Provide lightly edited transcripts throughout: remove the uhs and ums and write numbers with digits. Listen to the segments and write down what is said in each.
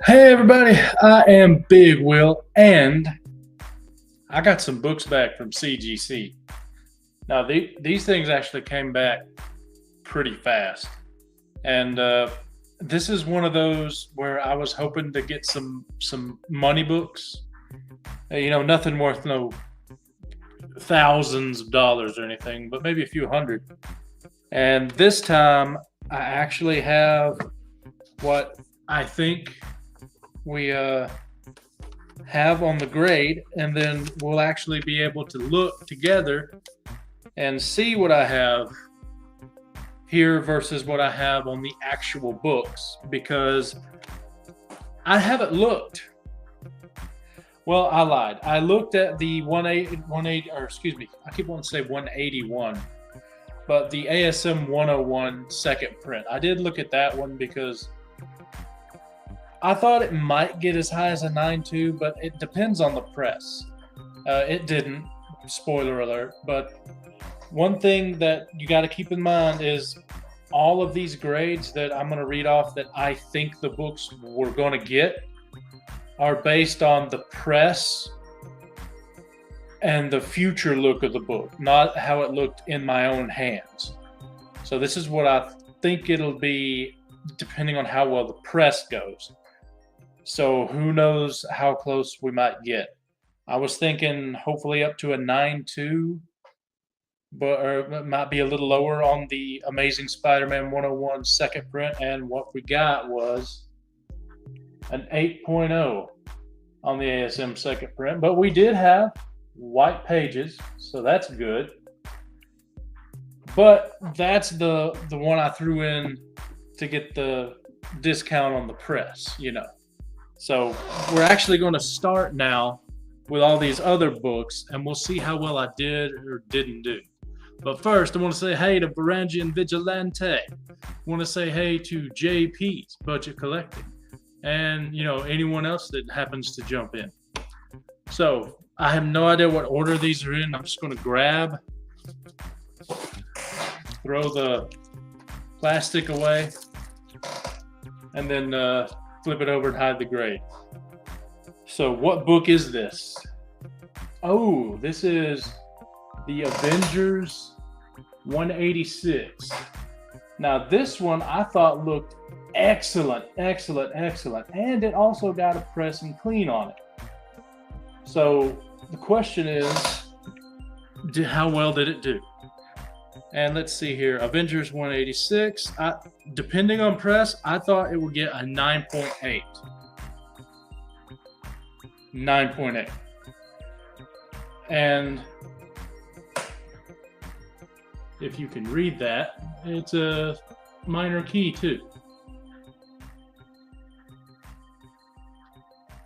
Hey everybody, I am Big Will, and I got some books back from CGC. Now these things actually came back pretty fast, and this is one of those where I was hoping to get some money books. Nothing worth no thousands of dollars or anything, but maybe a few hundred. And this time, I actually have what I think we have on the grade, and then we'll actually be able to look together and see what I have here versus what I have on the actual books, because I haven't looked. Well, I lied. I looked at the 180, or excuse me, I keep wanting to say 181, but the ASM 101 second print. I did look at that one because I thought it might get as high as a 9.2, but it depends on the press. It didn't, spoiler alert. But one thing that you got to keep in mind is all of these grades that I'm going to read off that I think the books we're going to get are based on the press and the future look of the book, not how it looked in my own hands. So this is what I think it'll be depending on how well the press goes. So who knows how close we might get. I was thinking hopefully up to a 9.2, but or it might be a little lower on the Amazing Spider-Man 101 second print, and what we got was an 8.0 on the ASM second print. But we did have white pages, so that's good. But that's the one I threw in to get the discount on the press, So we're actually going to start now with all these other books, and we'll see how well I did or didn't do. But first, I want to say hey to Varangian Vigilante. I want to say hey to JP's Budget Collecting, and anyone else that happens to jump in. So I have no idea what order these are in. I'm just going to throw the plastic away, and then flip it over and hide the grade. So what book is this? Oh, this is the Avengers 186. Now this one I thought looked excellent, and it also got a press and clean on it. So the question is, how well did it do? And let's see here, Avengers 186. Depending on press, I thought it would get a 9.8. 9.8. And if you can read that, it's a minor key too.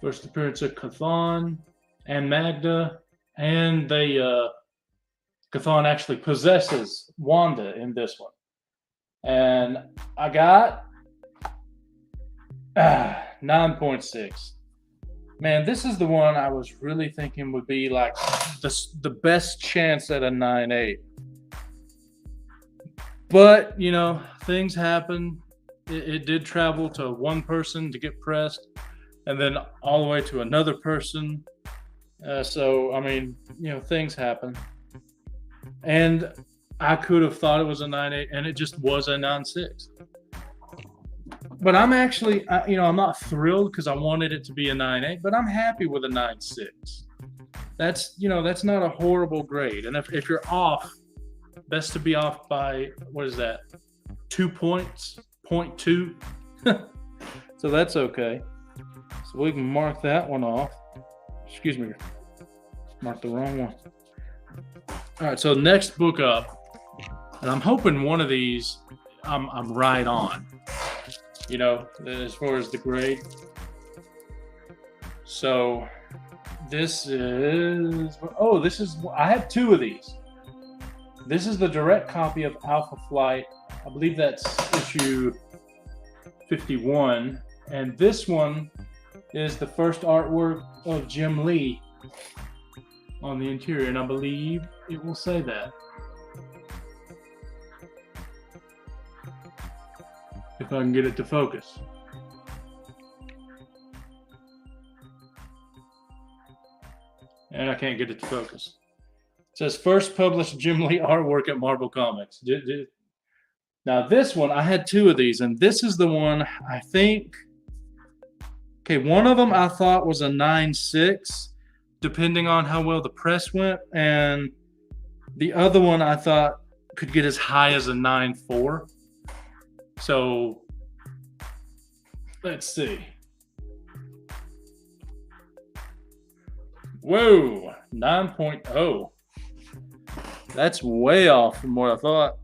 First appearance of Chthon and Magda, and Chthon actually possesses Wanda in this one. And I got 9.6. Man, this is the one I was really thinking would be like the best chance at a 9.8. But, things happen. It did travel to one person to get pressed, and then all the way to another person. So, I mean, things happen. And I could have thought it was a 9.8, and it just was a 9.6. But I'm actually, I'm not thrilled because I wanted it to be a 9.8, but I'm happy with a 9.6. That's not a horrible grade. And if you're off, best to be off by, what is that, 2 points, 0.2. So that's okay. So we can mark that one off. Excuse me, marked the wrong one. All right, so next book up, and I'm hoping one of these I'm right on, as far as the grade. So this is, I have two of these. This is the direct copy of Alpha Flight. I believe that's issue 51, and this one is the first artwork of Jim Lee on the interior, and I believe it will say that. If I can get it to focus. and I can't get it to focus. It says first published Jim Lee artwork at Marvel Comics. Now this one, I had two of these, and this is the one I think. Okay, one of them I thought was a 9.6, depending on how well the press went, and the other one I thought could get as high as a 9.4. So let's see. Whoa, 9.0. That's way off from what I thought.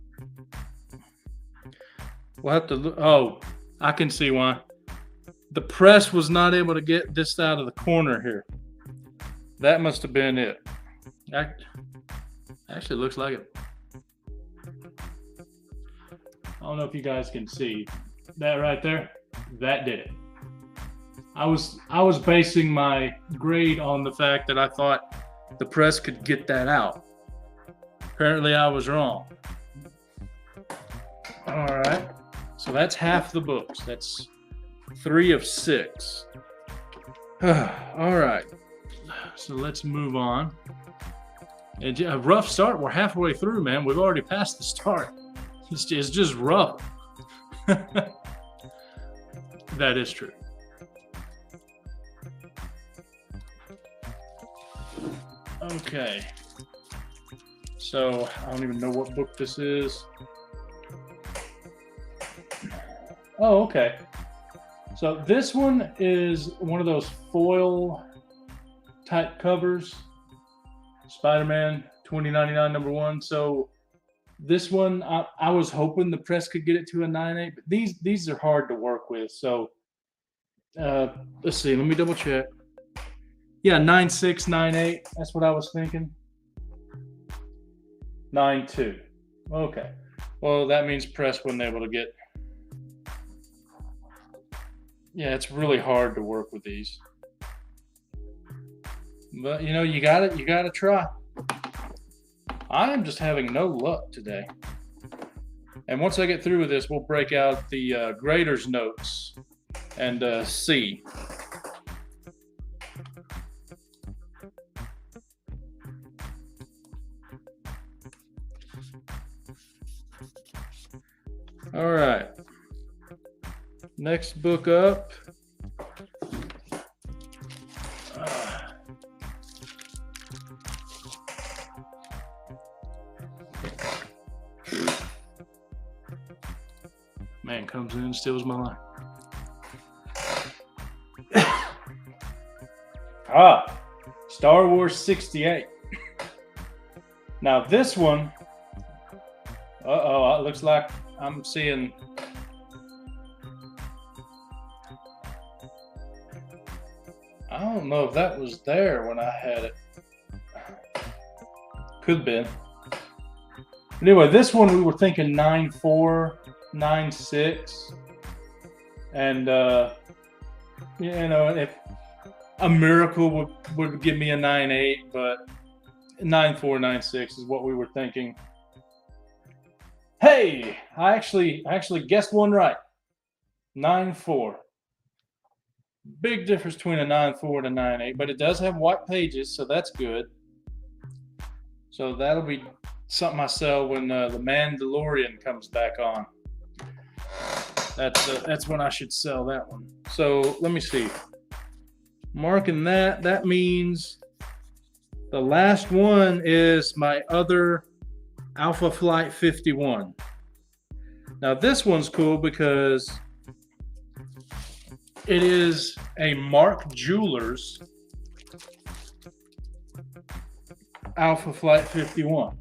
We'll have to look. Oh, I can see why. The press was not able to get this out of the corner here. That must have been it. Actually looks like it. I don't know if you guys can see that right there. That did it. I was basing my grade on the fact that I thought the press could get that out. Apparently I was wrong. All right. So that's half the books. That's 3 of 6. All right. So let's move on. And a rough start. We're halfway through, man. We've already passed the start. It's just rough. That is true. Okay. So I don't even know what book this is. Oh, okay. So this one is one of those foil type covers. Spider-Man 2099 #1. So this one, I was hoping the press could get it to a 9.8, but these are hard to work with. So let's see, let me double check. Yeah, 9.6, 9.8. That's what I was thinking. 9.2. Okay. Well, that means press wasn't able to get. Yeah, it's really hard to work with these. But you know, you gotta try. I am just having no luck today. And once I get through with this, we'll break out the grader's notes and see. All right. Next book up. Man comes in and steals my line. Star Wars 68. Now this one, it looks like I'm seeing. I don't know if that was there when I had it. Could have been. Anyway, this one we were thinking 9.4, 9.6, and you know, if a miracle would give me a 9.8, but 9.4, 9.6 is what we were thinking. Hey, I actually guessed one right. 9.4. Big difference between a 9.4 and a 9.8, but it does have white pages, so that's good. So that'll be something I sell when the Mandalorian comes back on. That's when I should sell that one. So let me see. Marking that means the last one is my other Alpha Flight 51. Now this one's cool because it is a Mark Jewelers Alpha Flight 51.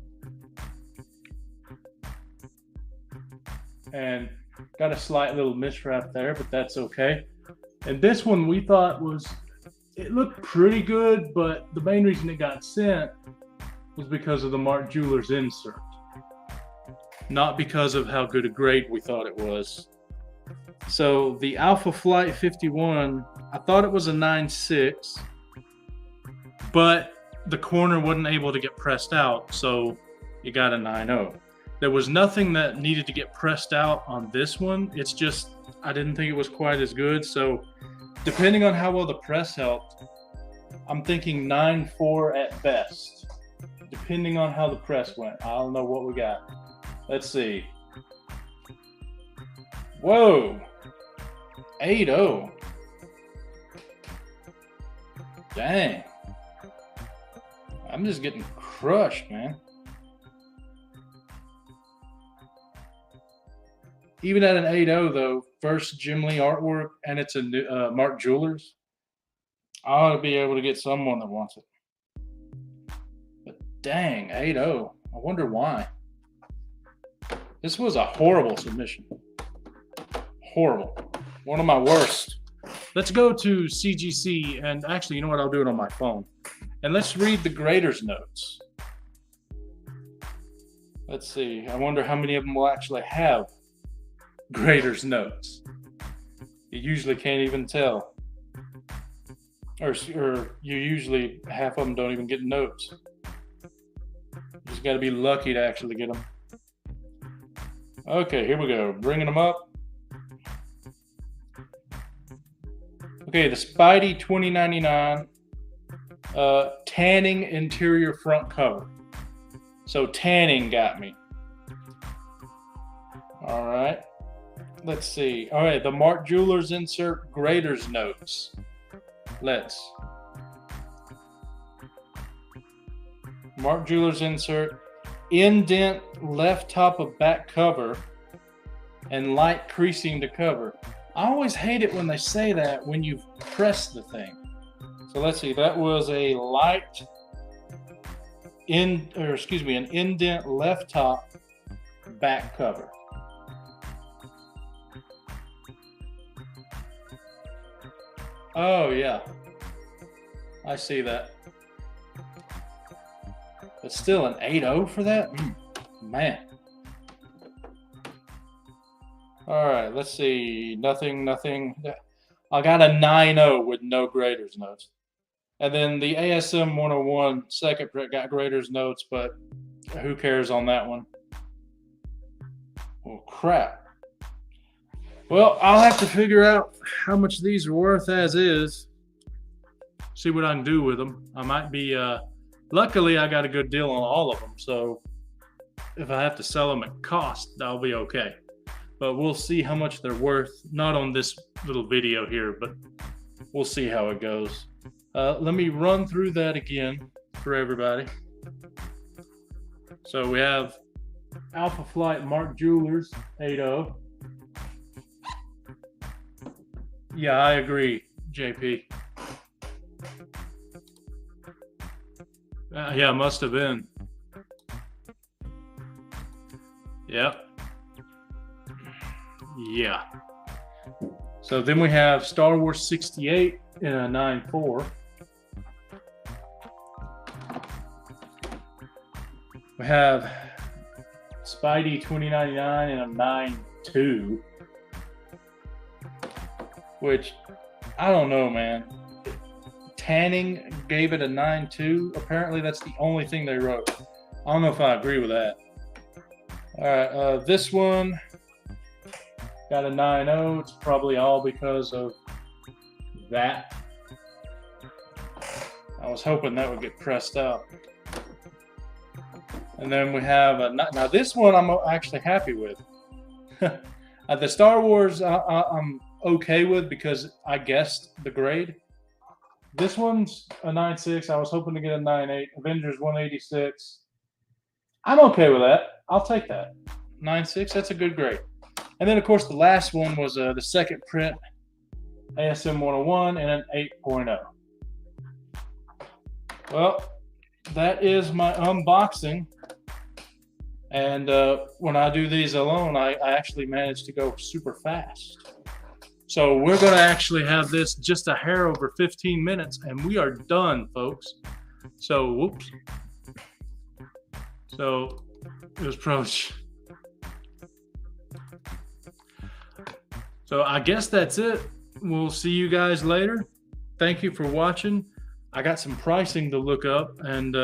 And got a slight little miswrap there, but that's okay. And this one we thought it looked pretty good, but the main reason it got sent was because of the Mark Jewelers insert. Not because of how good a grade we thought it was. So the Alpha Flight 51, I thought it was a 9.6, but the corner wasn't able to get pressed out, so you got a 9.0. There was nothing that needed to get pressed out on this one. It's just, I didn't think it was quite as good. So depending on how well the press helped, I'm thinking 9.4 at best, depending on how the press went. I don't know what we got. Let's see. Whoa, 8.0. Dang. I'm just getting crushed, man. Even at an 8.0 though, first Jim Lee artwork, and it's a new, Mark Jewelers, I ought to be able to get someone that wants it. But dang, 8.0. I wonder why. This was a horrible submission. Horrible. One of my worst. Let's go to CGC, and actually, you know what? I'll do it on my phone. And let's read the grader's notes. Let's see. I wonder how many of them will actually have grader's notes. You usually can't even tell. Or you usually, half of them don't even get notes. You just got to be lucky to actually get them. Okay, here we go. Bringing them up. Okay, the Spidey 2099 tanning interior front cover. So tanning got me. All right. Let's see. All right, the Mark Jewelers insert grader's notes. Mark Jewelers insert indent left top of back cover and light creasing to cover. I always hate it when they say that when you've pressed the thing. So let's see, that was a light an indent left top back cover. Oh yeah, I see that. But still an 8.0 for that? Man. All right, let's see. Nothing. I got a 9.0 with no grader's notes. And then the ASM 101 second print got grader's notes, but who cares on that one? Well, crap. Well, I'll have to figure out how much these are worth as is. See what I can do with them. I might be, luckily I got a good deal on all of them. So if I have to sell them at cost, I'll be okay. But we'll see how much they're worth. Not on this little video here, but we'll see how it goes. Let me run through that again for everybody. So we have Alpha Flight Mark Jewelers 8.0. Yeah, I agree, JP. Yeah, must have been. Yep. Yeah. So then we have Star Wars 68 in a 9.4. We have Spidey 2099 in a 9.2. Which, I don't know, man. Tanning gave it a 9.2. Apparently that's the only thing they wrote. I don't know if I agree with that. All right, this one got a 9.0. It's probably all because of that. I was hoping that would get pressed out. And then we have, now this one I'm actually happy with. The Star Wars I'm okay with because I guessed the grade. This one's a 9.6. I was hoping to get a 9.8. Avengers 186. I'm okay with that. I'll take that. 9.6, that's a good grade. And then, of course, the last one was the second print ASM 101 and an 8.0. Well, that is my unboxing. And when I do these alone, I actually manage to go super fast. So we're going to actually have this just a hair over 15 minutes, and we are done, folks. So, whoops. So, it was probably... So, I guess that's it. We'll see you guys later. Thank you for watching. I got some pricing to look up, and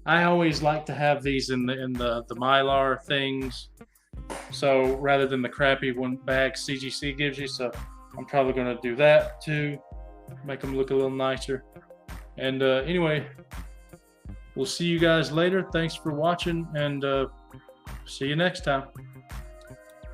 I always like to have these in the Mylar things. So, rather than the crappy one bag CGC gives you. So, I'm probably going to do that too, make them look a little nicer. And anyway, we'll see you guys later. Thanks for watching, and see you next time.